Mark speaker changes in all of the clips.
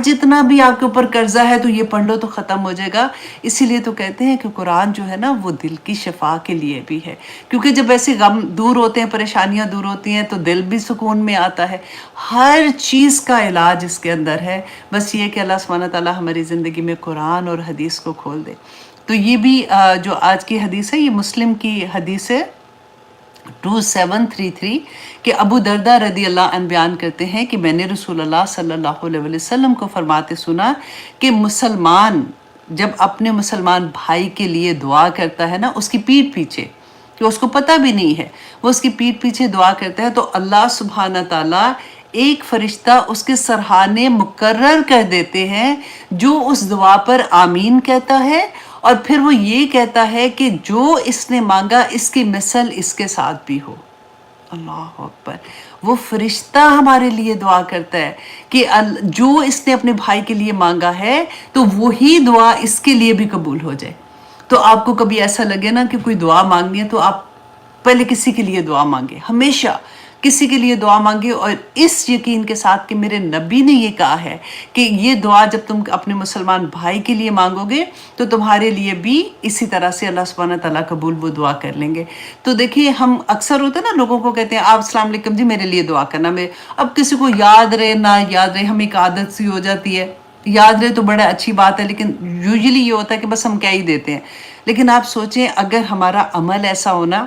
Speaker 1: جتنا بھی آپ کے اوپر قرضہ ہے تو یہ پڑھ لو تو ختم ہو جائے گا. اسی لیے تو کہتے ہیں کہ قرآن جو ہے نا وہ دل کی شفا کے لیے بھی ہے، کیونکہ جب ایسے غم دور ہوتے ہیں، پریشانیاں دور ہوتی ہیں تو دل بھی سکون میں آتا ہے. ہر چیز کا علاج اس کے اندر ہے. بس یہ کہ اللہ سبحانہ تعالیٰ ہماری زندگی میں قرآن اور حدیث کو کھول دے. تو یہ بھی جو آج کی حدیث ہے یہ مسلم کی حدیث ہے 2733 کہ ابو دردہ رضی اللہ عنہ بیان کرتے ہیں کہ میں نے رسول اللہ صلی اللہ علیہ وسلم کو فرماتے سنا کہ مسلمان جب اپنے مسلمان بھائی کے لیے دعا کرتا ہے نا اس کی پیٹھ پیچھے، کہ اس کو پتہ بھی نہیں ہے، وہ اس کی پیٹھ پیچھے دعا کرتا ہے تو اللہ سبحانہ تعالیٰ ایک فرشتہ اس کے سرحانے مقرر کر دیتے ہیں جو اس دعا پر آمین کہتا ہے، اور پھر وہ یہ کہتا ہے کہ جو اس نے مانگا اس کی مثل اس کے ساتھ بھی ہو. اللہ اکبر. وہ فرشتہ ہمارے لیے دعا کرتا ہے کہ جو اس نے اپنے بھائی کے لیے مانگا ہے تو وہی دعا اس کے لیے بھی قبول ہو جائے. تو آپ کو کبھی ایسا لگے نا کہ کوئی دعا مانگنی ہے تو آپ پہلے کسی کے لیے دعا مانگے، ہمیشہ کسی کے لیے دعا مانگے، اور اس یقین کے ساتھ کہ میرے نبی نے یہ کہا ہے کہ یہ دعا جب تم اپنے مسلمان بھائی کے لیے مانگو گے تو تمہارے لیے بھی اسی طرح سے اللہ سبحانہ تعالیٰ قبول وہ دعا کر لیں گے. تو دیکھیے ہم اکثر ہوتے ہیں نا لوگوں کو کہتے ہیں آپ السلام علیکم جی میرے لیے دعا کرنا. میں اب کسی کو یاد رہے نہ یاد رہے، ہمیں ایک عادت سی ہو جاتی ہے. یاد رہے تو بڑا اچھی بات ہے، لیکن یوزلی یہ ہوتا ہے کہ بس ہم کہہ ہی دیتے ہیں. لیکن آپ سوچیں اگر ہمارا عمل ایسا ہونا،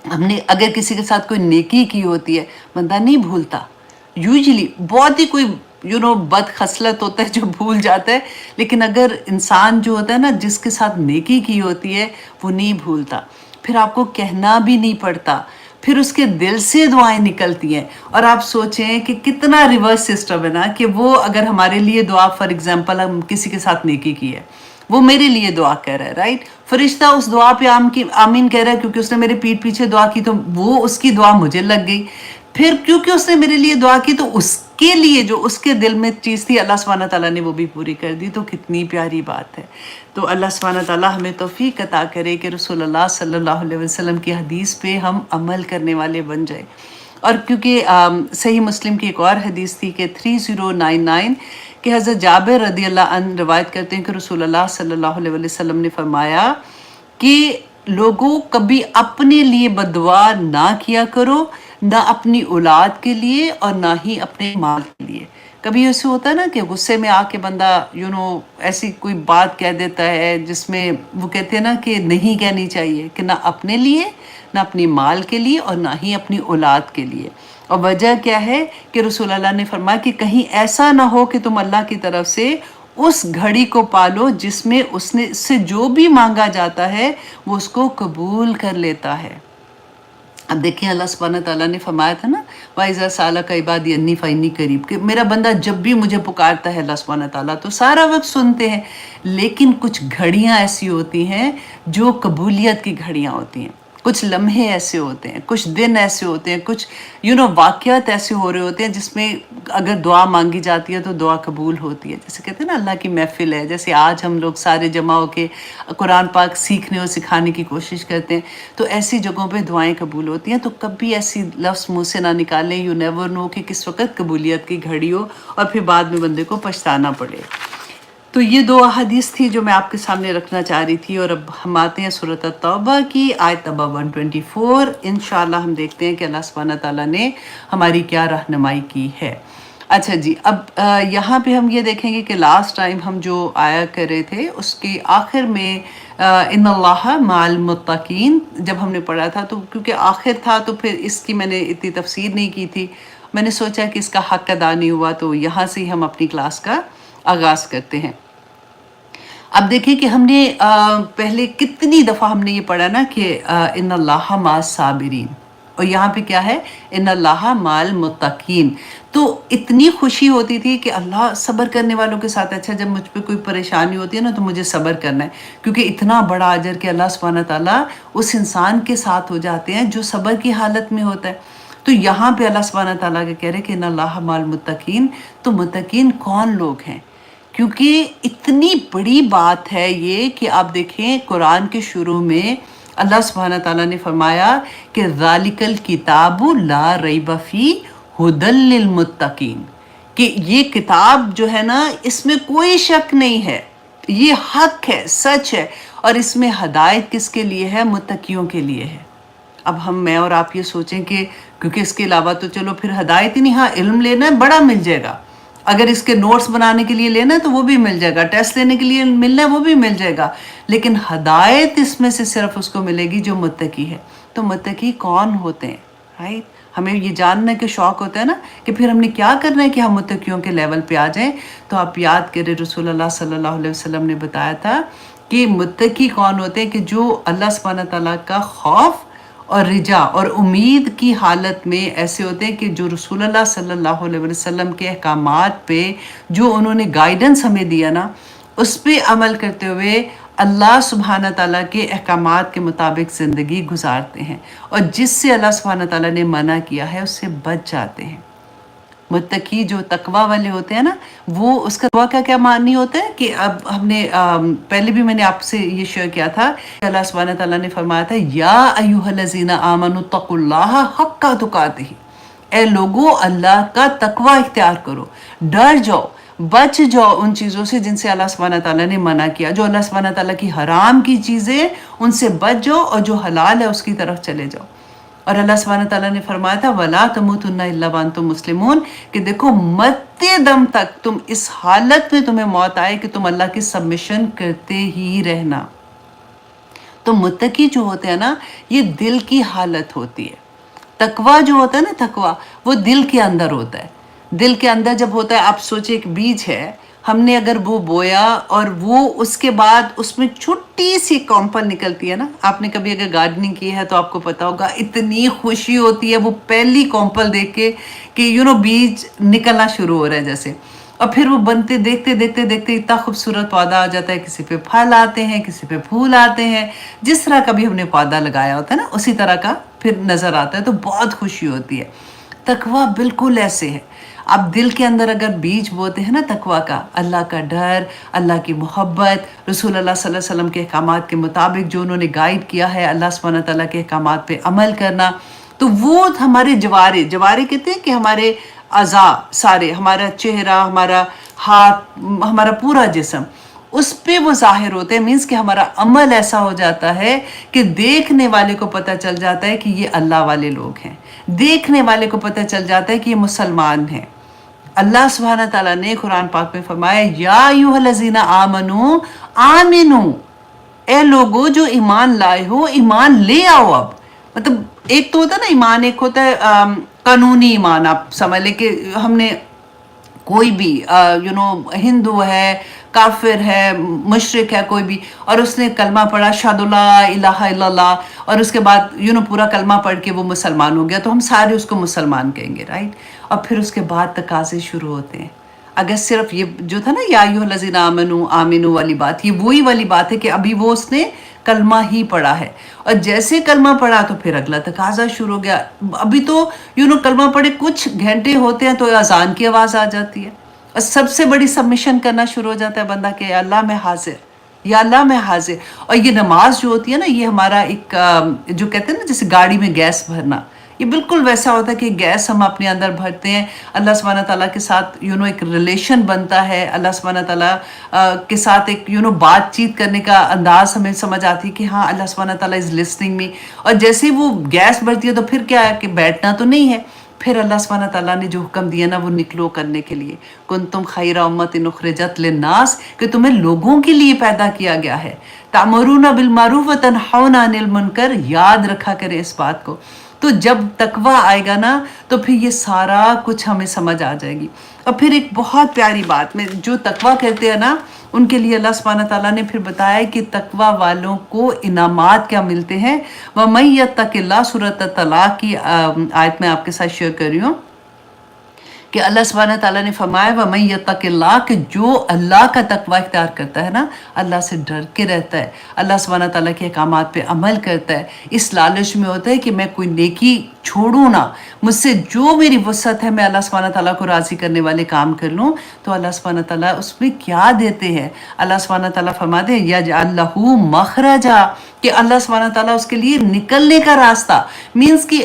Speaker 1: ہم نے اگر کسی کے ساتھ کوئی نیکی کی ہوتی ہے بندہ نہیں بھولتا. یوزلی بہت ہی کوئی بد خصلت ہوتا ہے جو بھول جاتا ہے، لیکن اگر انسان جو ہوتا ہے نا جس کے ساتھ نیکی کی ہوتی ہے وہ نہیں بھولتا. پھر آپ کو کہنا بھی نہیں پڑتا، پھر اس کے دل سے دعائیں نکلتی ہیں. اور آپ سوچیں کہ کتنا ریورس سسٹم ہے نا کہ وہ اگر ہمارے لیے دعا، فار ایگزامپل ہم کسی کے ساتھ نیکی کی ہے، وہ میرے لیے دعا کر رہا ہے، رائٹ؟ فرشتہ اس دعا پہ آمین کہہ رہا ہے کیونکہ اس نے میرے پیٹھ پیچھے دعا کی تو وہ اس کی دعا مجھے لگ گئی. پھر کیونکہ اس نے میرے لیے دعا کی تو اس کے لیے جو اس کے دل میں چیز تھی اللہ سبحانہ تعالیٰ نے وہ بھی پوری کر دی. تو کتنی پیاری بات ہے. تو اللہ سبحانہ تعالیٰ ہمیں توفیق عطا کرے کہ رسول اللہ صلی اللہ علیہ وسلم کی حدیث پہ ہم عمل کرنے والے بن جائیں. اور کیونکہ صحیح مسلم کی ایک اور حدیث تھی کہ 3099 کہ حضرت جابر رضی اللہ عنہ روایت کرتے ہیں کہ رسول اللہ صلی اللہ علیہ وسلم نے فرمایا کہ لوگوں کبھی اپنے لیے بد دعا نہ کیا کرو، نہ اپنی اولاد کے لیے اور نہ ہی اپنے مال کے لیے. کبھی ایسے ہوتا ہے نا کہ غصے میں آ کے بندہ ایسی کوئی بات کہہ دیتا ہے جس میں وہ کہتے ہیں نا کہ نہیں کہنی چاہیے، کہ نہ اپنے لیے، نہ اپنی مال کے لیے اور نہ ہی اپنی اولاد کے لیے. اور وجہ کیا ہے کہ رسول اللہ نے فرمایا کہ کہیں ایسا نہ ہو کہ تم اللہ کی طرف سے اس گھڑی کو پالو جس میں اس نے سے جو بھی مانگا جاتا ہے وہ اس کو قبول کر لیتا ہے. اب دیکھیں اللہ سبحانہ تعالیٰ نے فرمایا تھا نا وَإِذَا سَأَلَكَ عِبَادِي عَنِّي فَإِنِّي قَرِيبٌ، کہ میرا بندہ جب بھی مجھے پکارتا ہے اللہ سبحانہ تعالیٰ تو سارا وقت سنتے ہیں. لیکن کچھ گھڑیاں ایسی ہوتی ہیں جو قبولیت کی گھڑیاں ہوتی ہیں، کچھ لمحے ایسے ہوتے ہیں، کچھ دن ایسے ہوتے ہیں، کچھ واقعات ایسے ہو رہے ہوتے ہیں جس میں اگر دعا مانگی جاتی ہے تو دعا قبول ہوتی ہے. جیسے کہتے ہیں نا اللہ کی محفل ہے، جیسے آج ہم لوگ سارے جمع ہو کے قرآن پاک سیکھنے اور سکھانے کی کوشش کرتے ہیں تو ایسی جگہوں پہ دعائیں قبول ہوتی ہیں. تو کبھی ایسی لفظ منہ سے نہ نکالیں، یو نیور نو کہ کس وقت قبولیت کی گھڑی ہو اور پھر بعد میں بندے کو پچھتانا پڑے. تو یہ دو احادیث تھی جو میں آپ کے سامنے رکھنا چاہ رہی تھی. اور اب ہم آتے ہیں سورۃ التوبہ کی آیت نمبر 124. انشاءاللہ ہم دیکھتے ہیں کہ اللہ سبحانہ تعالیٰ نے ہماری کیا رہنمائی کی ہے. اچھا جی، اب یہاں پہ ہم یہ دیکھیں گے کہ لاسٹ ٹائم ہم جو آیا کر رہے تھے اس کے آخر میں ان اللہ مع المتقین جب ہم نے پڑھا تھا، تو کیونکہ آخر تھا تو پھر اس کی میں نے اتنی تفسیر نہیں کی تھی. میں نے سوچا کہ اس کا حق ادا نہیں ہوا تو یہاں سے ہی ہم اپنی کلاس کا آغاز کرتے ہیں. اب دیکھیں کہ ہم نے پہلے کتنی دفعہ ہم نے یہ پڑھا نا کہ ان اللہ مع الصابرین، اور یہاں پہ کیا ہے ان اللہ مع المتقین. تو اتنی خوشی ہوتی تھی کہ اللہ صبر کرنے والوں کے ساتھ. اچھا جب مجھ پہ کوئی پریشانی ہوتی ہے نا تو مجھے صبر کرنا ہے، کیونکہ اتنا بڑا اجر کہ اللہ سبحانہ تعالیٰ اس انسان کے ساتھ ہو جاتے ہیں جو صبر کی حالت میں ہوتا ہے. تو یہاں پہ اللہ سبحانہ تعالیٰ کے کہہ رہے کہ ان اللہ مع المتقین. تو متقین کون لوگ ہیں؟ کیونکہ اتنی بڑی بات ہے یہ کہ آپ دیکھیں قرآن کے شروع میں اللہ سبحانہ تعالیٰ نے فرمایا کہ ذالک الکتاب لا ریب فیہ ھدی للمتقین، کہ یہ کتاب جو ہے نا اس میں کوئی شک نہیں ہے، یہ حق ہے، سچ ہے، اور اس میں ہدایت کس کے لیے ہے؟ متقیوں کے لیے ہے۔ اب میں اور آپ یہ سوچیں کہ کیونکہ اس کے علاوہ تو چلو پھر ہدایت ہی نہیں، ہاں علم لینا ہے بڑا مل جائے گا، اگر اس کے نوٹس بنانے کے لیے لینا ہے تو وہ بھی مل جائے گا، ٹیسٹ لینے کے لیے ملنا ہے وہ بھی مل جائے گا، لیکن ہدایت اس میں سے صرف اس کو ملے گی جو متقی ہے۔ تو متقی کون ہوتے ہیں؟ رائٹ، ہمیں یہ جاننے کے شوق ہوتا ہے نا کہ پھر ہم نے کیا کرنا ہے کہ ہم متقیوں کے لیول پہ آ جائیں۔ تو آپ یاد کریں رسول اللہ صلی اللہ علیہ وسلم نے بتایا تھا کہ متقی کون ہوتے ہیں، کہ جو اللہ سبحانہ تعالیٰ کا خوف اور رجا اور امید کی حالت میں ایسے ہوتے ہیں کہ جو رسول اللہ صلی اللہ علیہ وسلم کے احکامات پہ جو انہوں نے گائیڈنس ہمیں دیا نا، اس پہ عمل کرتے ہوئے اللہ سبحانہ تعالیٰ کے احکامات کے مطابق زندگی گزارتے ہیں، اور جس سے اللہ سبحانہ تعالیٰ نے منع کیا ہے اس سے بچ جاتے ہیں۔ متقی جو تقوی والے ہوتے ہیں نا، وہ اس کا تقوی کا کیا معنی ہوتا ہے کہ اب ہم نے پہلے بھی میں نے آپ سے یہ شیئر کیا تھا کہ اللہ سبحانہ تعالیٰ نے فرمایا تھا یا ایھا الذین آمنوا اتقوا اللہ حق تقاتہ، اے لوگو اللہ کا تقوی اختیار کرو، ڈر جاؤ، بچ جاؤ ان چیزوں سے جن سے اللہ سبحانہ تعالیٰ نے منع کیا، جو اللہ سبحانہ تعالیٰ کی حرام کی چیزیں ان سے بچ جاؤ، اور جو حلال ہے اس کی طرف چلے جاؤ۔ اور اللہ سبحانہ تعالیٰ نے فرمایا تھا وَلَا تَمُوتُنَّ إِلَّا وَأَنْتُمْ مُسْلِمُونَ، کہ دیکھو مرتے دم تک تم اس حالت میں تمہیں موت آئے کہ تم اللہ کی سبمیشن کرتے ہی رہنا۔ تو متقی جو ہوتے ہیں نا، یہ دل کی حالت ہوتی ہے۔ تقوی جو ہوتا ہے نا، تقوی وہ دل کے اندر ہوتا ہے۔ دل کے اندر جب ہوتا ہے، آپ سوچیں ایک بیج ہے، ہم نے اگر وہ بویا اور وہ اس کے بعد اس میں چھوٹی سی کمپل نکلتی ہے نا، آپ نے کبھی اگر گارڈننگ کی ہے تو آپ کو پتا ہوگا، اتنی خوشی ہوتی ہے وہ پہلی کمپل دیکھ کے کہ بیج نکلنا شروع ہو رہا ہے جیسے، اور پھر وہ بنتے دیکھتے دیکھتے دیکھتے اتنا خوبصورت پودا آ جاتا ہے، کسی پہ پھل آتے ہیں، کسی پہ پھول آتے ہیں، جس طرح کبھی ہم نے پودا لگایا ہوتا ہے نا اسی طرح کا پھر نظر آتا ہے، تو بہت خوشی ہوتی ہے۔ تقوی بالکل ایسے ہے، آپ دل کے اندر اگر بیج بوتے ہیں نا تقوی کا، اللہ کا ڈر، اللہ کی محبت، رسول اللہ صلی اللہ علیہ وسلم کے احکامات کے مطابق جو انہوں نے گائیڈ کیا ہے، اللہ سبحانہ تعالیٰ کے احکامات پہ عمل کرنا، تو وہ ہمارے جوارے کہتے ہیں کہ ہمارے اعضاء سارے، ہمارا چہرہ، ہمارا ہاتھ، ہمارا پورا جسم، اس پہ وہ ظاہر ہوتے ہیں، مینس کہ ہمارا عمل ایسا ہو جاتا ہے کہ دیکھنے والے کو پتہ چل جاتا ہے کہ یہ اللہ والے لوگ ہیں، دیکھنے والے کو پتہ چل جاتا ہے کہ یہ مسلمان ہیں۔ اللہ سبحانہ تعالیٰ نے قرآن پاک میں فرمایا یا ایھا الذین آمنو آمنو، اے لوگو جو ایمان لائے ہو ایمان لے آؤ۔ اب مطلب ایک تو ہوتا ہے نا ایمان، ایک ہوتا ہے قانونی ایمان، آپ سمجھ لیں کہ ہم نے کوئی بھی ہندو ہے، کافر ہے، مشرک ہے کوئی بھی، اور اس نے کلمہ پڑھا اشہد لا الہ الا اللہ، اور اس کے بعد پورا کلمہ پڑھ کے وہ مسلمان ہو گیا، تو ہم سارے اس کو مسلمان کہیں گے، رائٹ؟ اور پھر اس کے بعد تقاضے شروع ہوتے ہیں۔ اگر صرف یہ جو تھا نا یا ایھا الذین آمنو آمنو والی بات، یہ وہی والی بات ہے کہ ابھی وہ اس نے کلمہ ہی پڑھا ہے، اور جیسے کلمہ پڑھا تو پھر اگلا تقاضا شروع ہو گیا۔ ابھی تو کلمہ پڑھے کچھ گھنٹے ہوتے ہیں تو اذان کی آواز آ جاتی ہے، اور سب سے بڑی سبمیشن کرنا شروع ہو جاتا ہے بندہ کہ یا اللہ میں حاضر، یا اللہ میں حاضر۔ اور یہ نماز جو ہوتی ہے نا، یہ ہمارا ایک جو کہتے ہیں نا جیسے گاڑی میں گیس بھرنا، یہ بالکل ویسا ہوتا ہے کہ گیس ہم اپنے اندر بھرتے ہیں، اللہ سبحانہ تعالیٰ کے ساتھ ایک ریلیشن بنتا ہے، اللہ سبحانہ تعالیٰ کے ساتھ ایک بات چیت کرنے کا انداز ہمیں سمجھ آتی ہے کہ ہاں اللہ سبحانہ تعالیٰ از لسننگ می، اور جیسے وہ گیس بھرتی ہے تو پھر کیا ہے کہ بیٹھنا تو نہیں ہے، پھر اللہ سبحانہ تعالیٰ نے جو حکم دیا نا وہ نکلو کرنے کے لیے، کنتم خیر امۃ اخرجت للناس، کہ تمہیں لوگوں کے لیے پیدا کیا گیا ہے، تأمرون بالمعروف وتنہون عن المنکر، یاد رکھا کریں اس بات کو۔ تو جب تقوی آئے گا نا تو پھر یہ سارا کچھ ہمیں سمجھ آ جائے گی۔ اور پھر ایک بہت پیاری بات میں جو تقوی کرتے ہیں نا ان کے لیے اللہ سبحانہ تعالیٰ نے پھر بتایا کہ تقوی والوں کو انعامات کیا ملتے ہیں۔ وَمَن يَتَّقِ اللَّهَ، سورۃ طلاق کی آیت میں آپ کے ساتھ شیئر کر رہی ہوں کہ اللہ سبحانہ تعالیٰ نے فرمایا وَمَن يَتَّقِ اللَّهَ، کہ جو اللہ کا تقوی اختیار کرتا ہے نا، اللہ سے ڈر کے رہتا ہے، اللہ سبحانہ تعالیٰ کے احکامات پہ عمل کرتا ہے، اس لالچ میں ہوتا ہے کہ میں کوئی نیکی چھوڑوں نہ، مجھ سے جو میری وسعت ہے میں اللہ سبحانہ تعالیٰ کو راضی کرنے والے کام کر لوں، تو اللہ سبحانہ تعالیٰ اس میں کیا دیتے ہیں؟ اللہ سبحانہ تعالیٰ فرماتے ہیں یَجْعَلْ لَهُ مَخْرَجًا، کہ اللہ سبحانہ تعالیٰ اس کے لیے نکلنے کا راستہ، مینس کہ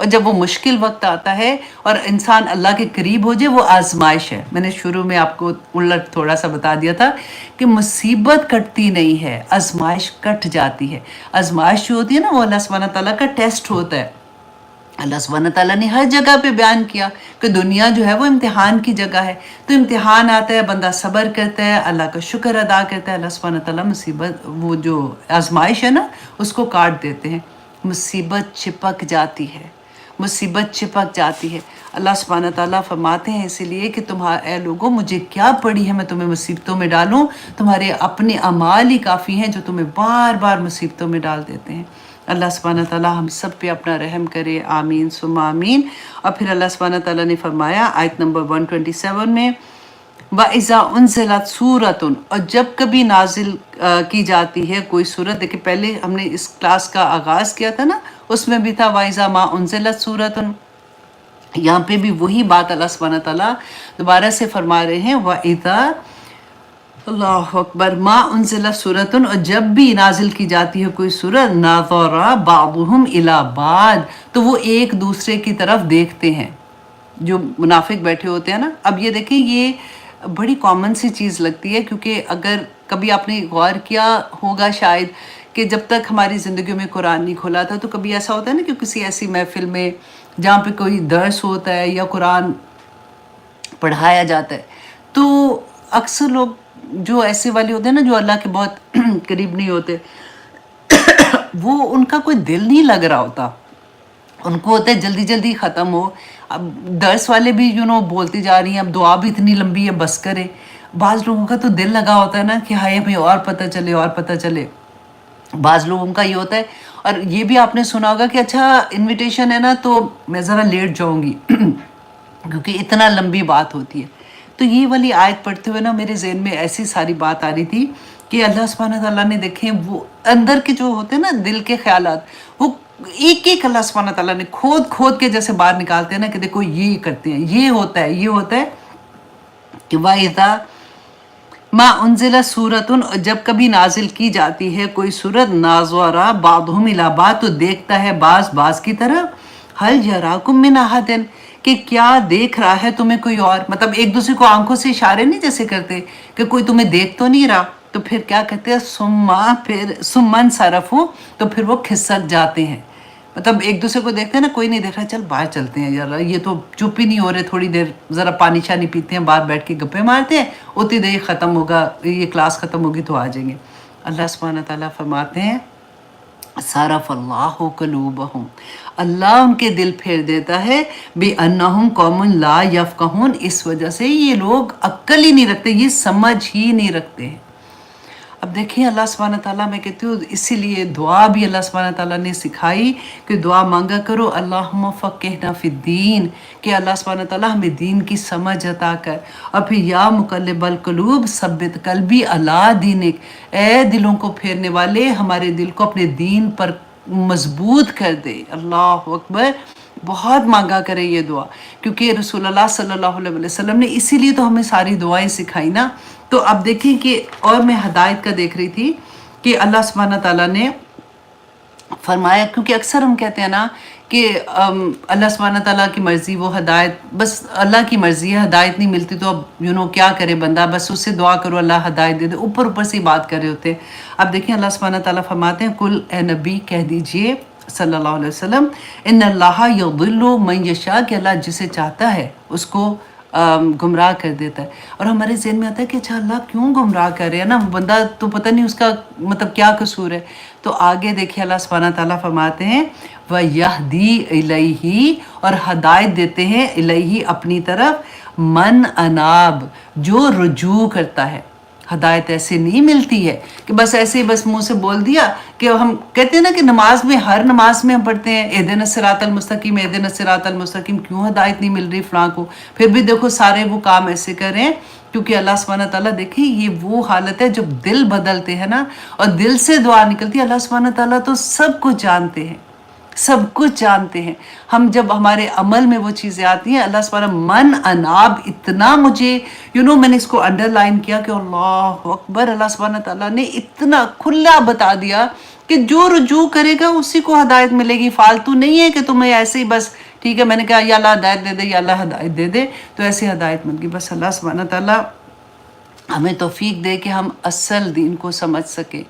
Speaker 1: اور جب وہ مشکل وقت آتا ہے اور انسان اللہ کے قریب ہو جائے، وہ آزمائش ہے. میں نے شروع میں آپ کو الٹ تھوڑا سا بتا دیا تھا کہ مصیبت کٹتی نہیں ہے، آزمائش کٹ جاتی ہے. آزمائش جو ہوتی ہے نا وہ اللہ سبحانہ تعالیٰ کا ٹیسٹ ہوتا ہے. اللہ سبحانہ تعالیٰ نے ہر جگہ پہ بیان کیا کہ دنیا جو ہے وہ امتحان کی جگہ ہے. تو امتحان آتا ہے، بندہ صبر کرتا ہے، اللہ کا شکر ادا کرتا ہے، اللہ سبحانہ تعالیٰ مصیبت، وہ جو آزمائش ہے نا، اس کو کاٹ دیتے ہیں. مصیبت چپک جاتی ہے، مصیبت چپک جاتی ہے. اللہ سبحانہ تعالیٰ فرماتے ہیں اسی لیے کہ اے لوگوں، مجھے کیا پڑی ہے میں تمہیں مصیبتوں میں ڈالوں، تمہارے اپنے اعمال ہی کافی ہیں جو تمہیں بار بار مصیبتوں میں ڈال دیتے ہیں. اللہ سبحانہ تعالیٰ ہم سب پہ اپنا رحم کرے، آمین ثم آمین. اور پھر اللہ سبحانہ تعالیٰ نے فرمایا آیت نمبر 127 میں، وَإِذَا أُنزِلَتْ سُورَةٌ، اور جب کبھی نازل کی جاتی ہے کوئی سورت. دیکھیں پہلے ہم نے اس کلاس کا آغاز کیا تھا نا، اس میں بھی تھا وَإِذَا مَا أُنزِلَتْ سُورَةٌ. یہاں پہ بھی وہی بات اللہ سبحانہ تعالیٰ دوبارہ سے فرما رہے ہیں، وَإِذَا، اللہ اکبر، ما انزلت سورتن، اور جب بھی نازل کی جاتی ہے کوئی سورت، ناظر بعضهم الى بعض، تو وہ ایک دوسرے کی طرف دیکھتے ہیں. جو منافق بیٹھے ہوتے ہیں نا، اب یہ دیکھیں یہ بڑی کامن سی چیز لگتی ہے، کیونکہ اگر کبھی آپ نے غور کیا ہوگا شاید کہ جب تک ہماری زندگیوں میں قرآن نہیں کھولا تھا تو کبھی ایسا ہوتا ہے نا کہ کسی ایسی محفل میں جہاں پہ کوئی درس ہوتا ہے یا قرآن پڑھایا جاتا ہے، تو اکثر لوگ جو ایسے والے ہوتے ہیں نا جو اللہ کے بہت قریب نہیں ہوتے، وہ ان کا کوئی دل نہیں لگ رہا ہوتا. ان کو ہوتا ہے جلدی جلدی ختم ہو. اب درس والے بھی بولتی جا رہی ہیں، اب دعا بھی اتنی لمبی ہے، بس کرے. بعض لوگوں کا تو دل لگا ہوتا ہے نا کہ ہائے ہمیں اور پتہ چلے اور پتہ چلے. بعض لوگوں کا یہ ہوتا ہے. اور یہ بھی آپ نے سنا ہوگا کہ اچھا انویٹیشن ہے نا تو میں ذرا لیٹ جاؤں گی کیونکہ اتنا لمبی بات ہوتی ہے. تو یہ والی آیت پڑھتے ہوئے نا میرے ذہن میں ایسی ساری بات آ رہی تھی کہ اللہ سبحانہ تعالیٰ نے دیکھیں وہ اندر کے جو ہوتے ہیں نا دل کے خیالات، وہ ایک ایک اللہ سبحانہ تعالیٰ نے کھود کھود کے جیسے باہر نکالتے ہیں نا کہ دیکھو یہ کرتے ہیں، یہ ہوتا ہے، یہ ہوتا ہے کہ وَإِذَا مَا أُنزِلَ سُورَةٌ، جب کبھی نازل کی جاتی ہے کوئی سورت، نَاظَرَ بَعْضُهُمْ إِلَىٰ بَعْضٍ، تو دیکھتا ہے بعض کی طرف، هَلْ يَرَاكُم مِّنْ أَحَدٍ، کہ کیا دیکھ رہا ہے تمہیں کوئی اور. مطلب ایک دوسرے کو آنکھوں سے اشارے نہیں جیسے کرتے کہ کوئی تمہیں دیکھ تو نہیں رہا. تو پھر کیا کہتے ہیں، ثُمَّ انصَرَفُوا، تو پھر وہ کھسک جاتے ہیں. مطلب ایک دوسرے کو دیکھتے ہیں نا، کوئی نہیں دیکھ رہا، چل باہر چلتے ہیں یار، یہ تو چپ ہی نہیں ہو رہے، تھوڑی دیر ذرا پانی شانی پیتے ہیں، باہر بیٹھ کے گپے مارتے ہیں، اتنی دیر ختم ہوگا، یہ کلاس ختم ہوگی تو آ جائیں گے. اللہ سبحانہ تعالیٰ فرماتے ہیں صرف اللہ قلوبہم، اللہ ان کے دل پھیر دیتا ہے، بِأَنَّهُمْ قَوْمٌ لَا يَفْقَهُونَ، اس وجہ سے یہ لوگ عقل ہی نہیں رکھتے، یہ سمجھ ہی نہیں رکھتے ہیں. اب دیکھیں اللہ سبحانہ تعالیٰ، میں کہتی ہوں اسی لیے دعا بھی اللہ سبحانہ تعالیٰ نے سکھائی کہ دعا مانگا کرو، اللہم فقہنا فی الدین، کہ اللہ سبحانہ تعالیٰ ہمیں دین کی سمجھ عطا کر. اور پھر یا مقلب القلوب ثبت قلبی علی دینک، اے دلوں کو پھیرنے والے ہمارے دل کو اپنے دین پر مضبوط کر دے. اللہ اکبر. بہت مانگا کرے یہ دعا، کیونکہ رسول اللہ صلی اللہ علیہ وسلم نے اسی لیے تو ہمیں ساری دعائیں سکھائی نا. تو اب دیکھیں کہ اور میں ہدایت کا دیکھ رہی تھی کہ اللہ سبحانہ تعالیٰ نے فرمایا، کیونکہ اکثر ہم کہتے ہیں نا کہ اللہ سبحانہ تعالیٰ کی مرضی وہ ہدایت، بس اللہ کی مرضی ہے، ہدایت نہیں ملتی تو اب کیا کرے بندہ، بس اس سے دعا کرو اللہ ہدایت دے دے، اوپر سے بات کر رہے ہوتے ہیں. اب دیکھیں اللہ سبحانہ تعالیٰ فرماتے ہیں، کل اے نبی کہہ دیجئے صلی اللہ علیہ وسلم، ان اللہ یضل من یشاء، کہ اللہ جسے چاہتا ہے اس کو گمراہ کر دیتا ہے. اور ہمارے ذہن میں آتا ہے کہ اچھا اللہ کیوں گمراہ کر رہے ہیں نا، بندہ تو پتہ نہیں اس کا مطلب کیا قصور ہے. تو آگے دیکھیے اللہ سبحانہ تعالیٰ فرماتے ہیں وَيَهْدِي إِلَيْهِ، اور ہدایت دیتے ہیں الیہ اپنی طرف، من اناب، جو رجوع کرتا ہے. ہدایت ایسے نہیں ملتی ہے کہ بس ایسے ہی بس منہ سے بول دیا، کہ ہم کہتے ہیں نا کہ نماز میں، ہر نماز میں ہم پڑھتے ہیں اہدنا الصراط المستقیم، اہدنا الصراط المستقیم، کیوں ہدایت نہیں مل رہی فلاں کو. پھر بھی دیکھو سارے وہ کام ایسے کریں، کیونکہ اللہ سبحانہ تعالیٰ دیکھیں یہ وہ حالت ہے جب دل بدلتے ہیں نا اور دل سے دعا نکلتی ہے. اللہ سبحانہ تعالیٰ تو سب کچھ جانتے ہیں، سب کچھ جانتے ہیں. ہم جب ہمارے عمل میں وہ چیزیں آتی ہیں، اللہ سبحانہ من اناب، اتنا مجھے میں نے اس کو انڈر لائن کیا کہ اللہ اکبر، اللہ سبحانہ تعالیٰ نے اتنا کھلا بتا دیا کہ جو رجوع کرے گا اسی کو ہدایت ملے گی. فالتو نہیں ہے کہ تمہیں ایسے ہی بس ٹھیک ہے میں نے کہا یا اللہ ہدایت دے دے یا اللہ ہدایت دے دے تو ایسی ہدایت مل گئی. بس اللہ سبحانہ تعالیٰ ہمیں توفیق دے کہ ہم اصل دین کو سمجھ سکیں.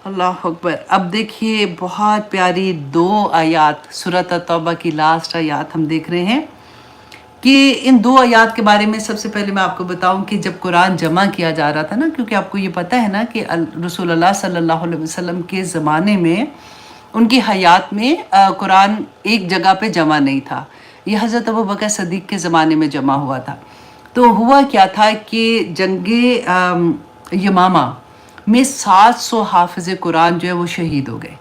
Speaker 1: اللہ اکبر. اب دیکھیے بہت پیاری 2 آیات سورۃ التوبہ کی لاسٹ آیات ہم دیکھ رہے ہیں کہ ان 2 آیات کے بارے میں سب سے پہلے میں آپ کو بتاؤں کہ جب قرآن جمع کیا جا رہا تھا نا، کیونکہ آپ کو یہ پتہ ہے نا کہ رسول اللہ صلی اللہ علیہ وسلم کے زمانے میں ان کی حیات میں قرآن ایک جگہ پہ جمع نہیں تھا. یہ حضرت ابوبکر صدیق کے زمانے میں جمع ہوا تھا. تو ہوا کیا تھا کہ جنگ یمامہ میں 700 حافظ قرآن جو ہے وہ شہید ہو گئے.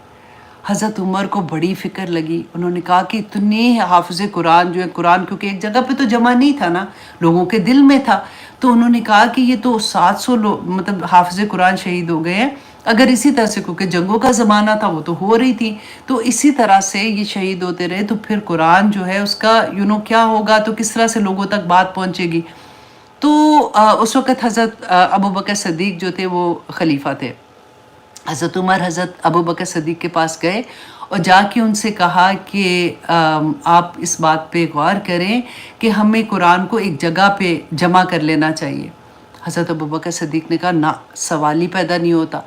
Speaker 1: حضرت عمر کو بڑی فکر لگی. انہوں نے کہا کہ اتنے حافظ قرآن جو ہے قرآن کیونکہ ایک جگہ پہ تو جمع نہیں تھا نا، لوگوں کے دل میں تھا. تو انہوں نے کہا کہ یہ تو 700 مطلب حافظ قرآن شہید ہو گئے ہیں. اگر اسی طرح سے کیونکہ جنگوں کا زمانہ تھا وہ تو ہو رہی تھی، تو اسی طرح سے یہ شہید ہوتے رہے تو پھر قرآن جو ہے اس کا کیا ہوگا، تو کس طرح سے لوگوں تک بات پہنچے گی. تو اس وقت حضرت ابوبکر صدیق جو تھے وہ خلیفہ تھے. حضرت عمر حضرت ابوبکر صدیق کے پاس گئے اور جا کے ان سے کہا کہ آپ اس بات پہ غور کریں کہ ہمیں قرآن کو ایک جگہ پہ جمع کر لینا چاہیے. حضرت ابوبکر صدیق نے کہا نہ، سوال ہی پیدا نہیں ہوتا.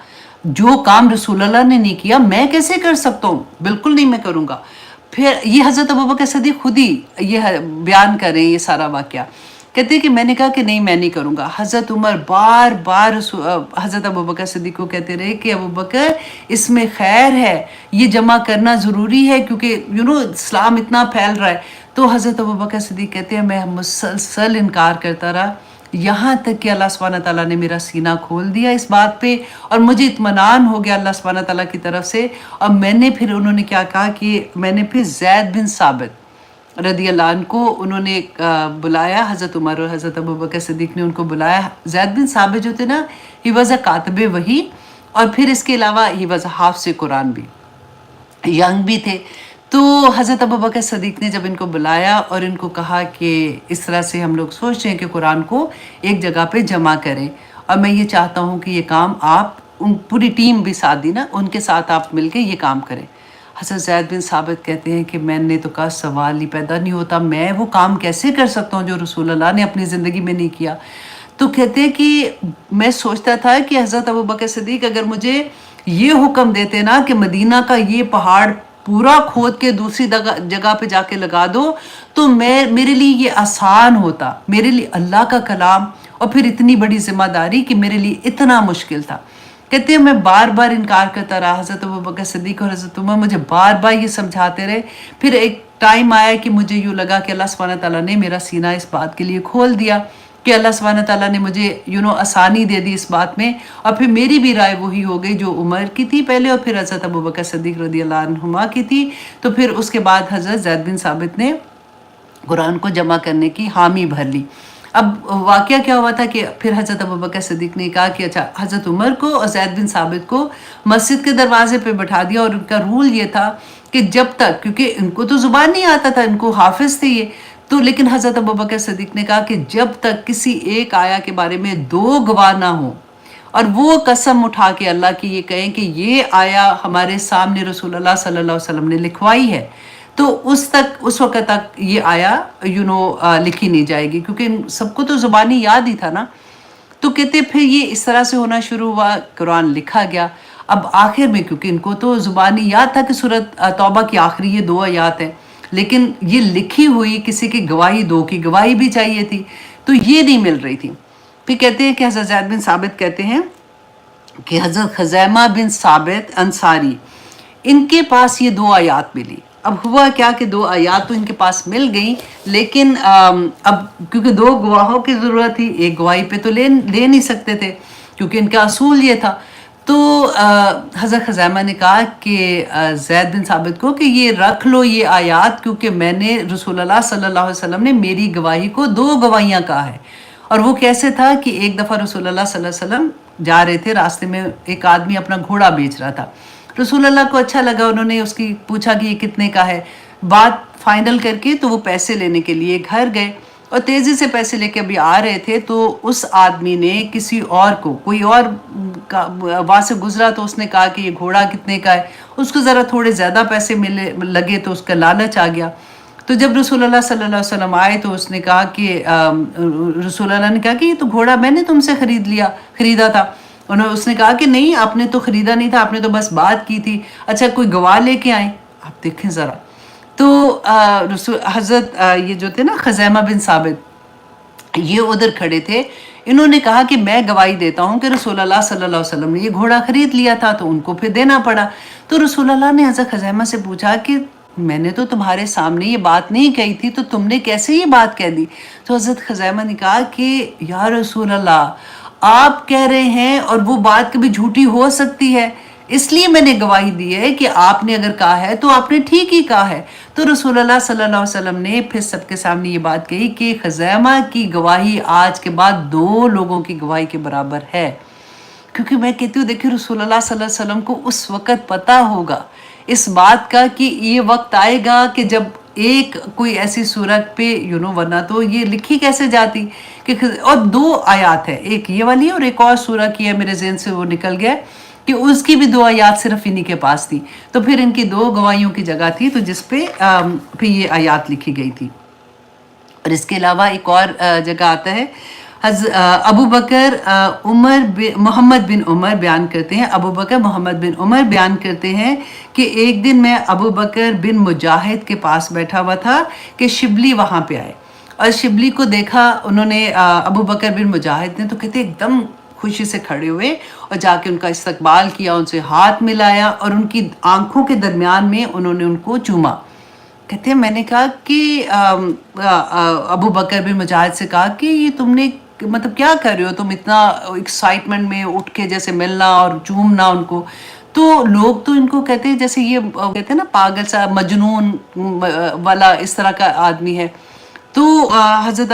Speaker 1: جو کام رسول اللہ نے نہیں کیا میں کیسے کر سکتا ہوں، بالکل نہیں میں کروں گا. پھر یہ حضرت ابوبکر صدیق خود ہی یہ بیان کریں یہ سارا واقعہ، کہتے ہیں کہ میں نے کہا کہ نہیں میں نہیں کروں گا. حضرت عمر بار بار حضرت ابوبکر صدیق کو کہتے رہے کہ ابوبکر اس میں خیر ہے، یہ جمع کرنا ضروری ہے کیونکہ اسلام اتنا پھیل رہا ہے. تو حضرت ابوبکر صدیق کہتے ہیں میں مسلسل انکار کرتا رہا یہاں تک کہ اللہ سبحانہ تعالیٰ نے میرا سینہ کھول دیا اس بات پہ اور مجھے اطمینان ہو گیا اللہ سبحانہ تعالیٰ کی طرف سے. اور میں نے پھر انہوں نے کیا کہا کہ میں نے پھر زید بن ثابت رضی اللہ عنہ کو انہوں نے بلایا. حضرت عمر اور حضرت ابوبکر صدیق نے ان کو بلایا. زید بن ثابت جو تھے نا، ہی واز اے کاتب وحی، اور پھر اس کے علاوہ ہی واز اے حافظ قرآن بھی، ینگ بھی تھے. تو حضرت ابوبکر صدیق نے جب ان کو بلایا اور ان کو کہا کہ اس طرح سے ہم لوگ سوچ رہے ہیں کہ قرآن کو ایک جگہ پہ جمع کریں اور میں یہ چاہتا ہوں کہ یہ کام آپ پوری ٹیم بھی ساتھ دی نا، ان کے ساتھ آپ مل کے یہ کام کریں. حضرت زید بن ثابت کہتے ہیں کہ میں نے تو کہا سوال ہی پیدا نہیں ہوتا، میں وہ کام کیسے کر سکتا ہوں جو رسول اللہ نے اپنی زندگی میں نہیں کیا. تو کہتے ہیں کہ میں سوچتا تھا کہ حضرت ابوبکر صدیق اگر مجھے یہ حکم دیتے نا کہ مدینہ کا یہ پہاڑ پورا کھود کے دوسری جگہ پہ جا کے لگا دو تو میرے لیے یہ آسان ہوتا. میرے لیے اللہ کا کلام اور پھر اتنی بڑی ذمہ داری کہ میرے لیے اتنا مشکل تھا. کہتے ہیں میں بار بار انکار کرتا رہا. حضرت ابوبکر صدیق اور حضرت عمر مجھے بار بار یہ سمجھاتے رہے. پھر ایک ٹائم آیا کہ مجھے یوں لگا کہ اللہ سبحانہ تعالیٰ نے میرا سینہ اس بات کے لیے کھول دیا کہ اللہ سبحانہ تعالیٰ نے مجھے آسانی دے دی اس بات میں. اور پھر میری بھی رائے وہی ہو گئی جو عمر کی تھی پہلے اور پھر حضرت ابوبکر صدیق رضی اللہ عنہما کی تھی. تو پھر اس کے بعد حضرت زید بن ثابت نے قرآن کو جمع کرنے کی حامی بھر لی. اب واقعہ کیا ہوا تھا کہ پھر حضرت ابوبکر صدیق نے کہا کہ اچھا حضرت عمر کو اور زید بن ثابت کو مسجد کے دروازے پہ بٹھا دیا اور ان کا رول یہ تھا کہ جب تک، کیونکہ ان کو تو زبان نہیں آتا تھا، ان کو حافظ تھے یہ تو، لیکن حضرت ابوبکر صدیق نے کہا کہ جب تک کسی ایک آیا کے بارے میں 2 گواہ نہ ہوں اور وہ قسم اٹھا کے اللہ کی یہ کہیں کہ یہ آیا ہمارے سامنے رسول اللہ صلی اللہ علیہ وسلم نے لکھوائی ہے، تو اس وقت تک یہ آیا لکھی نہیں جائے گی، کیونکہ سب کو تو زبانی یاد ہی تھا نا. تو کہتے پھر یہ اس طرح سے ہونا شروع ہوا، قرآن لکھا گیا. اب آخر میں کیونکہ ان کو تو زبانی یاد تھا کہ سورۃ توبہ کی آخری یہ 2 آیات ہیں، لیکن یہ لکھی ہوئی کسی کی گواہی، 2 کی گواہی بھی چاہیے تھی تو یہ نہیں مل رہی تھی. پھر کہتے ہیں کہ حضرت زید بن ثابت کہتے ہیں کہ حضرت خزیمہ بن ثابت انصاری ان کے پاس یہ 2 آیات ملی. اب ہوا کیا کہ 2 آیات تو ان کے پاس مل گئیں، لیکن اب کیونکہ 2 گواہوں کی ضرورت تھی، ایک گواہی پہ تو لے نہیں سکتے تھے کیونکہ ان کا اصول یہ تھا. تو حضرت خزیمہ نے کہا کہ زید بن ثابت کو کہ یہ رکھ لو یہ آیات، کیونکہ میں نے رسول اللہ صلی اللہ علیہ وسلم نے میری گواہی کو 2 گواہیاں کہا ہے. اور وہ کیسے تھا کہ ایک دفعہ رسول اللہ صلی اللہ علیہ وسلم جا رہے تھے، راستے میں ایک آدمی اپنا گھوڑا بیچ رہا تھا. رسول اللہ کو اچھا لگا، انہوں نے اس کی پوچھا کہ یہ کتنے کا ہے. بات فائنل کر کے تو وہ پیسے لینے کے لیے گھر گئے. اور تیزی سے پیسے لے کے ابھی آ رہے تھے تو اس آدمی نے کسی اور کو، کوئی اور وہاں سے گزرا تو اس نے کہا کہ یہ گھوڑا کتنے کا ہے، اس کو ذرا تھوڑے زیادہ پیسے لگے تو اس کا لالچ آ گیا۔ تو جب رسول اللہ صلی اللہ علیہ وسلم آئے تو اس نے کہا کہ رسول اللہ نے کہا کہ یہ تو گھوڑا میں نے تم سے خریدا تھا۔ اس نے کہا کہ نہیں، آپ نے تو خریدا نہیں تھا، آپ نے تو بس بات کی تھی۔ اچھا کوئی گواہ لے کے آئیں، آپ دیکھیں ذرا۔ تو حضرت یہ جو تھے نا خزیمہ بن ثابت، یہ ادھر کھڑے تھے، انہوں نے کہا کہ میں گواہی دیتا ہوں کہ رسول اللہ صلی اللہ علیہ وسلم نے یہ گھوڑا خرید لیا تھا، تو ان کو پھر دینا پڑا۔ تو رسول اللہ نے حضرت خزیمہ سے پوچھا کہ میں نے تو تمہارے سامنے یہ بات نہیں کہی تھی، تو تم نے کیسے یہ بات کہہ دی؟ تو حضرت خزیمہ نے کہا کہ یا رسول اللہ، آپ کہہ رہے ہیں اور وہ بات کبھی جھوٹی ہو سکتی ہے، اس لیے میں نے گواہی دی ہے کہ آپ نے اگر کہا ہے تو آپ نے ٹھیک ہی کہا ہے۔ تو رسول اللہ صلی اللہ علیہ وسلم نے پھر سب کے سامنے یہ بات کہی کہ خزیمہ کی گواہی آج کے بعد 2 لوگوں کی گواہی کے برابر ہے۔ کیونکہ میں کہتی ہوں دیکھیں رسول اللہ صلی اللہ علیہ وسلم کو اس وقت پتہ ہوگا اس بات کا کہ یہ وقت آئے گا کہ جب ایک کوئی ایسی صورت پہ ورنہ تو یہ لکھی کیسے جاتی کہ، اور 2 آیات ہے، ایک یہ والی اور ایک اور سورہ کی ہے، میرے ذہن سے وہ نکل گیا کہ اس کی بھی 2 آیات صرف انہی کے پاس تھی، تو پھر ان کی 2 گواہیوں کی جگہ تھی، تو جس پہ پھر یہ آیات لکھی گئی تھی۔ اور اس کے علاوہ ایک اور جگہ آتا ہے، ابو بکر محمد بن عمر بیان کرتے ہیں، ابو بکر محمد بن عمر بیان کرتے ہیں کہ ایک دن میں ابو بکر بن مجاہد کے پاس بیٹھا ہوا تھا کہ شبلی وہاں پہ آئے، اور شبلی کو دیکھا انہوں نے، ابو بکر بن مجاہد نے، تو کہتے ایک دم خوشی سے کھڑے ہوئے اور جا کے ان کا استقبال کیا، ان سے ہاتھ ملایا اور ان کی آنکھوں کے درمیان میں انہوں نے ان کو چوما۔ کہتے ہیں میں نے کہا کہ ابو بکر بن مجاہد سے کہا کہ یہ تم نے مطلب کیا کر رہے ہو، تم اتنا ایکسائٹمنٹ میں اٹھ کے جیسے ملنا اور چومنا ان کو، تو لوگ تو ان کو کہتے ہیں جیسے یہ کہتے ہیں نا پاگل سا مجنون والا اس طرح کا آدمی ہے۔ تو حضرت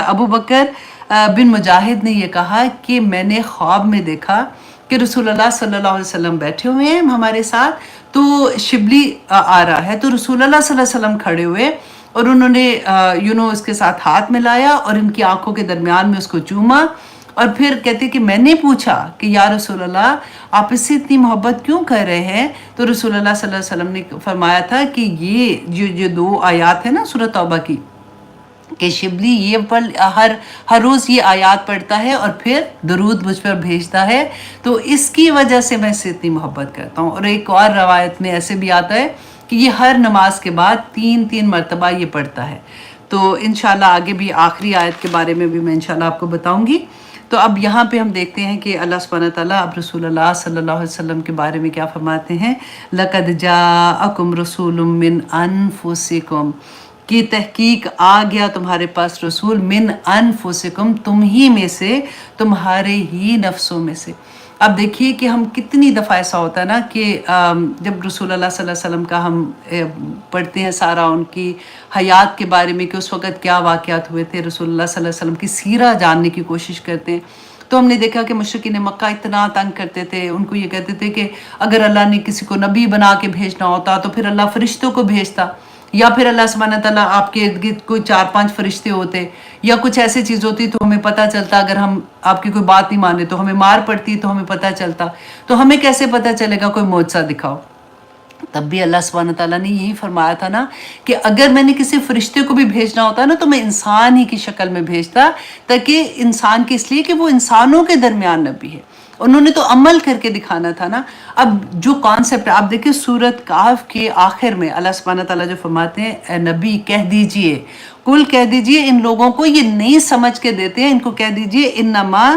Speaker 1: ابو بکر بن مجاہد نے یہ کہا کہ میں نے خواب میں دیکھا کہ رسول اللہ صلی اللہ علیہ وسلم بیٹھے ہوئے ہیں ہمارے ساتھ، تو شبلی آ رہا ہے، تو رسول اللہ صلی اللہ علیہ وسلم کھڑے ہوئے اور انہوں نے اس کے ساتھ ہاتھ ملایا اور ان کی آنکھوں کے درمیان میں اس کو چوما، اور پھر کہتے کہ میں نے پوچھا کہ یا رسول اللہ آپ اس سے اتنی محبت کیوں کر رہے ہیں؟ تو رسول اللہ صلی اللہ علیہ وسلم نے فرمایا تھا کہ یہ جو 2 آیات ہیں نا سورۃ توبہ کی، کہ شبلی یہ ہر روز یہ آیات پڑھتا ہے اور پھر درود مجھ پر بھیجتا ہے، تو اس کی وجہ سے میں اس سے اتنی محبت کرتا ہوں۔ اور ایک اور روایت میں ایسے بھی آتا ہے کہ یہ ہر نماز کے بعد 3 مرتبہ یہ پڑھتا ہے۔ تو انشاءاللہ آگے بھی آخری آیت کے بارے میں بھی میں انشاءاللہ آپ کو بتاؤں گی۔ تو اب یہاں پہ ہم دیکھتے ہیں کہ اللہ سبحانہ تعالیٰ اب رسول اللہ صلی اللہ علیہ وسلم کے بارے میں کیا فرماتے ہیں، لَقَدْ جَاءَكُمْ رَسُولٌ مِّنْ أَنفُسِكُمْ، کی تحقیق آ گیا تمہارے پاس رسول، من انفسکم، تم ہی میں سے، تمہارے ہی نفسوں میں سے۔ اب دیکھیے کہ ہم کتنی دفعہ ایسا ہوتا ہے نا کہ جب رسول اللہ صلی اللہ علیہ وسلم کا ہم پڑھتے ہیں سارا ان کی حیات کے بارے میں کہ اس وقت کیا واقعات ہوئے تھے، رسول اللہ صلی اللہ علیہ وسلم کی سیرہ جاننے کی کوشش کرتے ہیں، تو ہم نے دیکھا کہ مشرکین مکہ اتنا تنگ کرتے تھے، ان کو یہ کہتے تھے کہ اگر اللہ نے کسی کو نبی بنا کے بھیجنا ہوتا تو پھر اللہ فرشتوں کو بھیجتا، یا پھر اللہ سبحانہ تعالیٰ آپ کے ارد گرد کوئی 4-5 فرشتے ہوتے، یا کچھ ایسی چیز ہوتی تو ہمیں پتہ چلتا، اگر ہم آپ کی کوئی بات نہیں مانے تو ہمیں مار پڑتی تو ہمیں پتہ چلتا، تو ہمیں کیسے پتہ چلے گا، کوئی معجزہ دکھاؤ۔ تب بھی اللہ سبحانہ تعالیٰ نے یہی فرمایا تھا نا کہ اگر میں نے کسی فرشتے کو بھی بھیجنا ہوتا نا تو میں انسان ہی کی شکل میں بھیجتا، تاکہ انسان کے، اس لیے کہ وہ انسانوں کے درمیان نبی ہے، انہوں نے تو عمل کر کے دکھانا تھا نا۔ اب جو کانسیپٹ آپ دیکھیں سورۃ کہف کے آخر میں اللہ سبحانہ تعالیٰ جو فرماتے ہیں اے نبی کہہ دیجئے، کل کہہ دیجئے، ان لوگوں کو یہ نہیں سمجھ کے دیتے ہیں، ان کو کہہ دیجئے انما،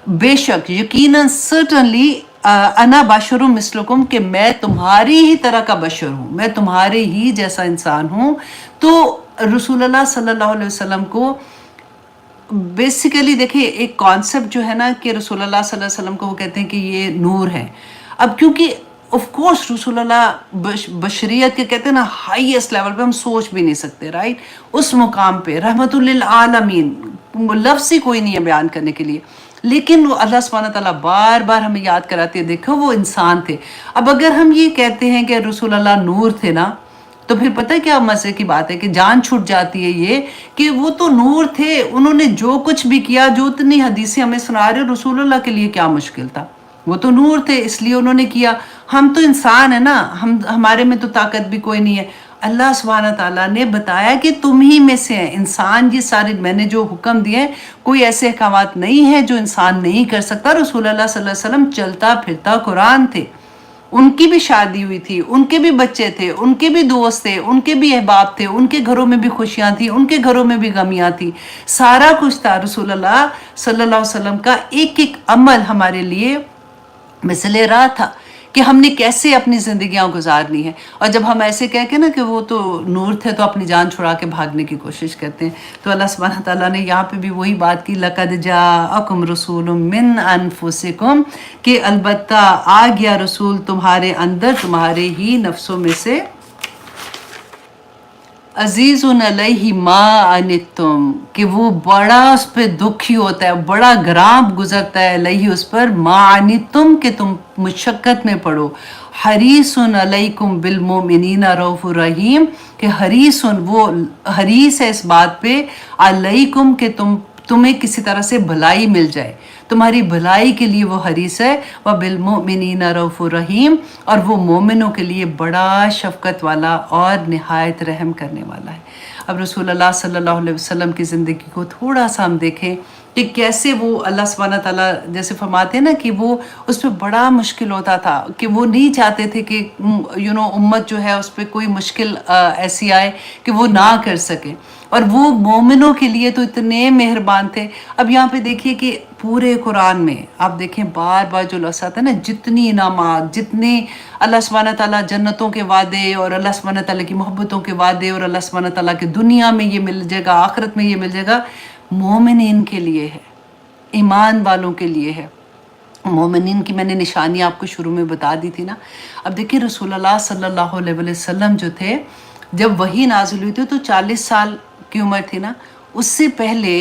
Speaker 1: بے شک، یقیناً، سرٹنلی، انا بشر مثلکم، کہ میں تمہاری ہی طرح کا بشر ہوں، میں تمہارے ہی جیسا انسان ہوں۔ تو رسول اللہ صلی اللہ علیہ وسلم کو بیسیکلی دیکھیں ایک کانسیپٹ جو ہے نا کہ رسول اللہ صلی اللہ علیہ وسلم کو وہ کہتے ہیں کہ یہ نور ہے۔ اب کیونکہ آف کورس رسول اللہ بشریت کے کہتے ہیں نا ہائیسٹ لیول پہ، ہم سوچ بھی نہیں سکتے، رائٹ، اس مقام پہ رحمت للعالمین، لفظ ہی کوئی نہیں ہے بیان کرنے کے لیے، لیکن وہ اللہ سبحانہ تعالیٰ بار بار ہمیں یاد کراتے ہیں دیکھو وہ انسان تھے۔ اب اگر ہم یہ کہتے ہیں کہ رسول اللہ نور تھے نا، تو پھر پتہ کیا مزے کی بات ہے کہ جان چھوٹ جاتی ہے یہ کہ وہ تو نور تھے، انہوں نے جو کچھ بھی کیا، جو اتنی حدیثیں ہمیں سنا رہے، رسول اللہ کے لیے کیا مشکل تھا، وہ تو نور تھے اس لیے انہوں نے کیا۔ ہم تو انسان ہیں نا، ہمارے میں تو طاقت بھی کوئی نہیں ہے۔ اللہ سبحانہ تعالیٰ نے بتایا کہ تم ہی میں سے ہیں انسان، یہ سارے میں نے جو حکم دیے ہیں کوئی ایسے احکامات نہیں ہیں جو انسان نہیں کر سکتا۔ رسول اللہ صلی اللہ علیہ وسلم چلتا پھرتا قرآن تھے، ان کی بھی شادی ہوئی تھی، ان کے بھی بچے تھے، ان کے بھی دوست تھے، ان کے بھی احباب تھے، ان کے گھروں میں بھی خوشیاں تھیں، ان کے گھروں میں بھی غمیاں تھیں، سارا کچھ تھا۔ رسول اللہ صلی اللہ علیہ وسلم کا ایک ایک عمل ہمارے لیے مثل راہ تھا کہ ہم نے کیسے اپنی زندگیاں گزارنی ہے۔ اور جب ہم ایسے کہہ کے نا کہ وہ تو نور تھے تو اپنی جان چھڑا کے بھاگنے کی کوشش کرتے ہیں، تو اللہ سبحانہ تعالیٰ نے یہاں پہ بھی وہی بات کی، لَقَدْ جَاءَكُمْ رَسُولٌ مِّنْ أَنفُسِكُمْ، کہ البتہ آ گیا رسول تمہارے اندر، تمہارے ہی نفسوں میں سے، عزیز علیہ ما عنتم، کہ وہ بڑا اس پہ دکھی ہوتا ہے، بڑا گرام گزرتا ہے، علیہ اس پر، ما عنتم کہ تم مشقت میں پڑو، حریص علیکم بالمؤمنین رؤوف الرحیم، کہ حریص، وہ حریص ہے اس بات پہ، علیکم کہ تمہیں کسی طرح سے بھلائی مل جائے، تمہاری بھلائی کے لیے وہ حریص ہے، وَبِالْمُؤْمِنِينَ رَؤُوفٌ رَحِيمٌ، اور وہ مومنوں کے لیے بڑا شفقت والا اور نہایت رحم کرنے والا ہے۔ اب رسول اللہ صلی اللہ علیہ وسلم کی زندگی کو تھوڑا سا ہم دیکھیں کہ کیسے وہ اللہ سبحانہ تعالیٰ جیسے فرماتے ہیں نا کہ وہ اس پہ بڑا مشکل ہوتا تھا، کہ وہ نہیں چاہتے تھے کہ امت جو ہے اس پہ کوئی مشکل ایسی آئے کہ وہ نہ کر سکے، اور وہ مومنوں کے لیے تو اتنے مہربان تھے۔ اب یہاں پہ دیکھیے کہ پورے قرآن میں آپ دیکھیں بار بار جو لفظ آتا ہے نا، جتنی انعامات، جتنے اللہ سبحانہ تعالیٰ جنتوں کے وعدے اور اللہ سبحانہ تعالیٰ کی محبتوں کے وعدے، اور اللہ سبحانہ تعالیٰ کے دنیا میں یہ مل جائے گا، آخرت میں یہ مل جائے گا، مومنین کے لیے ہے، ایمان والوں کے لیے ہے۔ مومنین کی میں نے نشانی آپ کو شروع میں بتا دی تھی نا۔ اب دیکھیں رسول اللہ صلی اللہ علیہ وسلم جو تھے، جب وحی نازل ہوئی تھی تو 40 سال کی عمر تھی نا۔ اس سے پہلے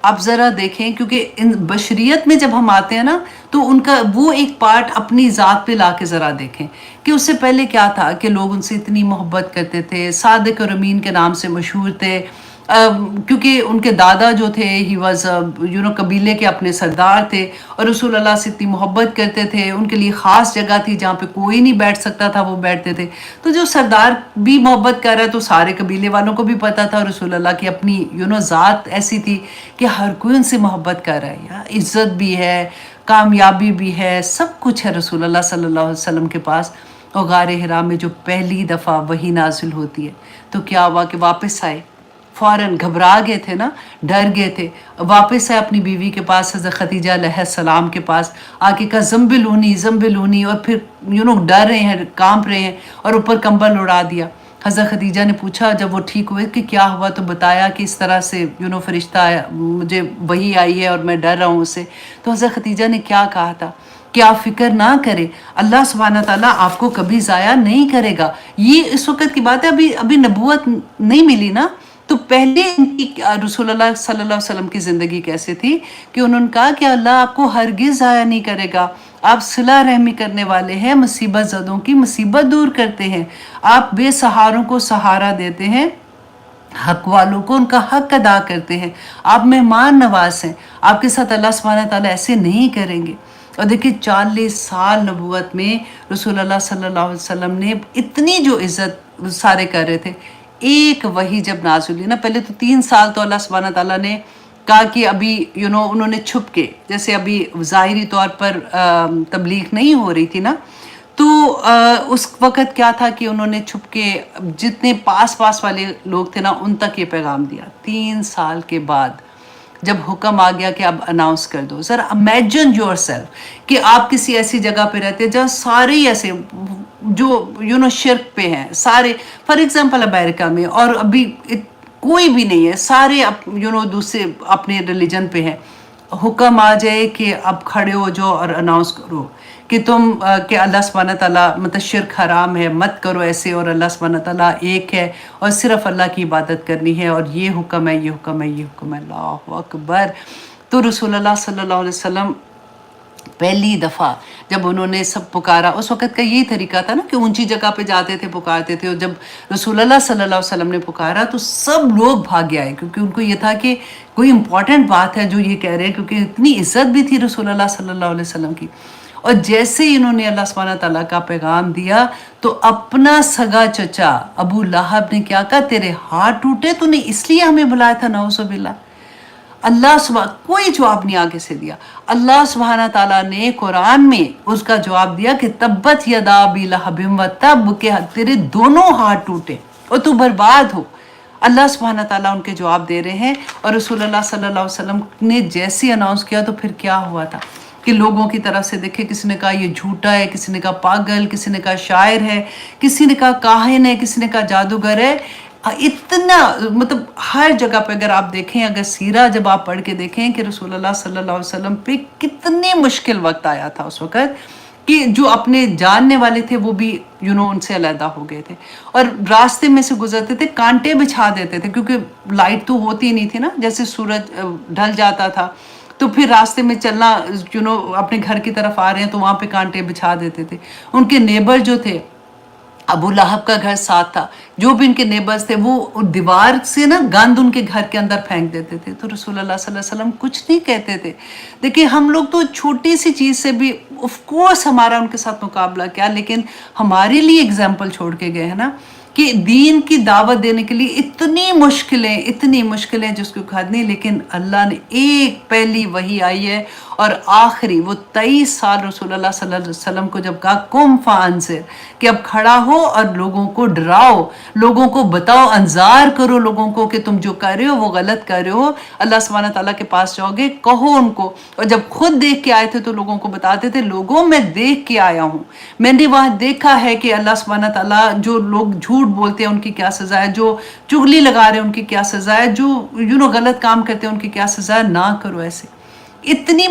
Speaker 1: آپ ذرا دیکھیں، کیونکہ بشریت میں جب ہم آتے ہیں نا تو ان کا وہ ایک پارٹ اپنی ذات پہ لا کے ذرا دیکھیں کہ اس سے پہلے کیا تھا، کہ لوگ ان سے اتنی محبت کرتے تھے، صادق اور امین کے نام سے مشہور تھے، کیونکہ ان کے دادا جو تھے ہی واز قبیلے کے اپنے سردار تھے، اور رسول اللہ سے اتنی محبت کرتے تھے، ان کے لیے خاص جگہ تھی جہاں پہ کوئی نہیں بیٹھ سکتا تھا، وہ بیٹھتے تھے۔ تو جو سردار بھی محبت کر رہا ہے تو سارے قبیلے والوں کو بھی پتہ تھا، رسول اللہ کی اپنی ذات ایسی تھی کہ ہر کوئی ان سے محبت کر رہا ہے، یا عزت بھی ہے، کامیابی بھی ہے، سب کچھ ہے رسول اللہ صلی اللہ علیہ وسلم کے پاس۔ اور غار حرا میں جو پہلی دفعہ وحی نازل ہوتی ہے تو کیا ہوا کہ واپس آئے، فوراً گھبرا گئے تھے نا، ڈر گئے تھے، واپس آئے اپنی بیوی کے پاس، حضرت خدیجہ علیہ السلام کے پاس آ کے کہا زمبلونی زمبلونی، اور پھر ڈر رہے ہیں، کانپ رہے ہیں، اور اوپر کمبل اڑا دیا۔ حضرت خدیجہ نے پوچھا جب وہ ٹھیک ہوئے کہ کیا ہوا، تو بتایا کہ اس طرح سے فرشتہ آیا، مجھے وحی آئی ہے اور میں ڈر رہا ہوں اس سے۔ تو حضرت خدیجہ نے کیا کہا تھا کہ آپ فکر نہ کریں، اللہ سبحانہ تعالیٰ آپ کو کبھی ضائع نہیں کرے گا۔ یہ اس وقت کی بات ہے، ابھی نبوت نہیں ملی نا، تو پہلے ان کی رسول اللہ صلی اللہ علیہ وسلم کی زندگی کیسے تھی کہ انہوں نے کہا کہ اللہ آپ کو ہرگز ضائع نہیں کرے گا، آپ صلہ رحمی کرنے والے ہیں، مصیبت زدوں کی مصیبت دور کرتے ہیں، آپ بے سہاروں کو سہارا دیتے ہیں، حق والوں کو ان کا حق ادا کرتے ہیں، آپ مہمان نواز ہیں، آپ کے ساتھ اللہ سبحانہ تعالیٰ ایسے نہیں کریں گے۔ اور دیکھیں 40 سال نبوت میں رسول اللہ صلی اللہ علیہ وسلم نے اتنی جو عزت سارے کر رہے تھے، ایک وحی جب نازل ہوئی نا، پہلے تو 3 سال تو اللہ سبحانہ تعالیٰ نے کہا کہ ابھی انہوں نے چھپ کے، جیسے ابھی ظاہری طور پر تبلیغ نہیں ہو رہی تھی نا، تو اس وقت کیا تھا کہ انہوں نے چھپ کے جتنے پاس والے لوگ تھے نا ان تک یہ پیغام دیا۔ 3 سال کے بعد جب حکم آ گیا کہ اب اناؤنس کر دو، ذرا امیجن یور سیلف کہ آپ کسی ایسی جگہ پہ رہتے ہیں جہاں سارے ایسے جو شرک پہ ہیں، سارے، فار ایگزامپل امریکہ میں، اور ابھی کوئی بھی نہیں ہے، سارے دوسرے اپنے ریلیجن پہ ہیں، حکم آ جائے کہ اب کھڑے ہو جاؤ اور اناؤنس کرو کہ کہ اللہ سبحانہ تعالیٰ مطلب شرک حرام ہے، مت کرو ایسے، اور اللہ سبحانہ تعالیٰ ایک ہے اور صرف اللہ کی عبادت کرنی ہے، اور یہ حکم ہے، یہ حکم ہے، یہ حکم ہے، اللہ اکبر۔ تو رسول اللہ صلی اللہ علیہ وسلم پہلی دفعہ جب انہوں نے سب پکارا، اس وقت کا یہی طریقہ تھا نا کہ اونچی جگہ پہ جاتے تھے پکارتے تھے، اور جب رسول اللہ صلی اللہ علیہ وسلم نے پکارا تو سب لوگ بھاگے آئے، کیونکہ ان کو یہ تھا کہ کوئی امپورٹنٹ بات ہے جو یہ کہہ رہے ہیں، کیونکہ اتنی عزت بھی تھی رسول اللہ صلی اللہ علیہ وسلم کی۔ اور جیسے ہی انہوں نے اللہ سبحانہ تعالیٰ کا پیغام دیا تو اپنا سگا چچا ابو لہب نے کیا کہا، تیرے ہاتھ ٹوٹے، تو نے اس لیے ہمیں بلایا تھا، نعوذ باللہ۔ اللہ کوئی جواب نہیں آگے سے دیا۔ اللہ سبحانہ تعالیٰ نے قرآن میں اس کا جواب دیا کہ تبت یدا ابی لہب و تب، کہ تیرے دونوں ہاتھ ٹوٹے اور تو برباد ہو۔ اللہ سبحانہ تعالیٰ ان کے جواب دے رہے ہیں، اور رسول اللہ صلی اللہ علیہ وسلم نے جیسے اناؤنس کیا تو پھر کیا ہوا تھا کہ لوگوں کی طرف سے دیکھے، کسی نے کہا یہ جھوٹا ہے، کسی نے کہا پاگل، کسی نے کہا شاعر ہے، کسی نے کہا کاہن ہے، کسی نے کہا جادوگر ہے۔ اتنا مطلب ہر جگہ پہ اگر آپ دیکھیں، اگر سیرہ جب آپ پڑھ کے دیکھیں کہ رسول اللہ صلی اللہ علیہ وسلم پہ کتنے مشکل وقت آیا تھا اس وقت، کہ جو اپنے جاننے والے تھے وہ بھی ان سے علیحدہ ہو گئے تھے، اور راستے میں سے گزرتے تھے کانٹے بچھا دیتے تھے، کیونکہ لائٹ تو ہوتی نہیں تھی نا، جیسے سورج ڈھل جاتا تھا تو پھر راستے میں چلنا، اپنے گھر کی طرف آ رہے ہیں تو وہاں پہ کانٹے بچھا دیتے تھے۔ ان کے نیبر جو تھے، ابو لہب کا گھر ساتھ تھا، جو بھی ان کے نیبرز تھے وہ دیوار سے نا گند ان کے گھر کے اندر پھینک دیتے تھے، تو رسول اللہ صلی اللہ علیہ وسلم کچھ نہیں کہتے تھے۔ دیکھیں ہم لوگ تو چھوٹی سی چیز سے بھی آف کورس ہمارا ان کے ساتھ مقابلہ کیا، لیکن ہمارے لیے اگزامپل چھوڑ کے گئے ہیں نا، کہ دین کی دعوت دینے کے لیے اتنی مشکلیں جس کو حد نہیں، لیکن اللہ نے ایک پہلی وحی آئی ہے، اور آخری وہ 23 سال رسول اللہ صلی اللہ علیہ وسلم کو جب کہا قم فانذر، کہ اب کھڑا ہو اور لوگوں کو ڈراؤ، لوگوں کو بتاؤ، انذار کرو لوگوں کو کہ تم جو کر رہے ہو وہ غلط کر رہے ہو، اللہ سبحانہ تعالیٰ کے پاس جاؤ گے، کہو ان کو۔ اور جب خود دیکھ کے آئے تھے تو لوگوں کو بتاتے تھے، لوگوں میں دیکھ کے آیا ہوں، میں نے وہاں دیکھا ہے کہ اللہ سبحانہ تعالیٰ جو لوگ جھوٹ بولتے ہیں ان کی کیا سزا ہے، جو چغلی لگا رہے ہیں ان کی کیا سزا ہے، جو غلط کام کرتے ہیں ان کی کیا سزا ہے، نہ کرو ایسے۔ اتنی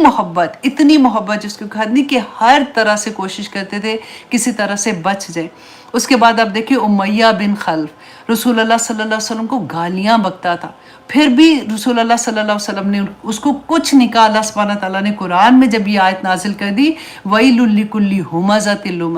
Speaker 1: محبت جس کو حد نہیں، کہ ہر طرح سے کوشش کرتے تھے کسی طرح سے بچ جائیں۔ اس کے بعد آپ دیکھیں امیہ بن خلف رسول اللہ صلی اللہ علیہ وسلم کو گالیاں بکتا تھا، پھر بھی رسول اللہ صلی اللہ علیہ وسلم نے اس کو کچھ نہیں کہا۔ اللہ سبحانہ تعالیٰ نے قرآن میں جب یہ آیت نازل کر دی، وَيْلٌ لِّكُلِّ ہُمَزَةٍ لُمَزَةٍ،